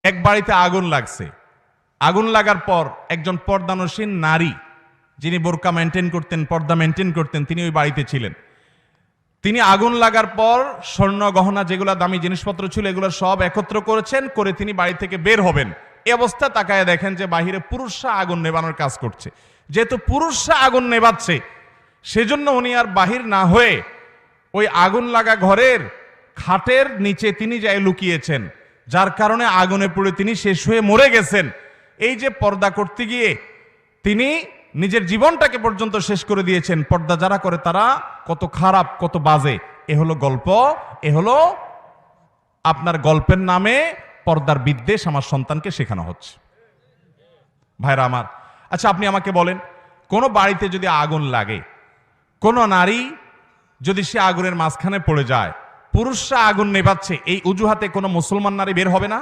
এক বাড়িতে আগুন লাগছে। আগুন লাগার পর একজন পর্দানসীন নারী, যিনি বোরকা মেনটেন করতেন, পর্দা মেনটেন করতেন, তিনি ওই বাড়িতে ছিলেন। তিনি আগুন লাগার পর স্বর্ণ গহনা যেগুলো দামি জিনিসপত্র ছিল এগুলো সব একত্র করেছেন, করে তিনি বাড়ি থেকে বের হবেন। এই অবস্থা তাকায় দেখেন যে বাহিরে পুরুষরা আগুন নেভানোর কাজ করছে। যেহেতু পুরুষরা আগুন নেভাচ্ছে, সেজন্য উনি আর বাহির না হয়ে ওই আগুন লাগা ঘরের খাটের নিচে তিনি যাই লুকিয়েছেন, যার কারণে আগুনে পুড়ে তিনি শেষ হয়ে মরে গেছেন। এই যে পর্দা করতে গিয়ে তিনি নিজের জীবনটাকে পর্যন্ত শেষ করে দিয়েছেন। পর্দা যারা করে তারা কত খারাপ, কত বাজে। এ হলো গল্প, এ হলো আপনার গল্পের নামে পর্দার বিদ্বেষ আমার সন্তানকে শেখানো হচ্ছে। ভাইরা আমার, আচ্ছা আপনি আমাকে বলেন, কোন বাড়িতে যদি আগুন লাগে, কোন নারী যদি সে আগুনের মাঝখানে পড়ে যায়, পুরুষরা আগুন নেভাচ্ছে, এই অজুহাতে কোনো মুসলমান নারী বের হবে না?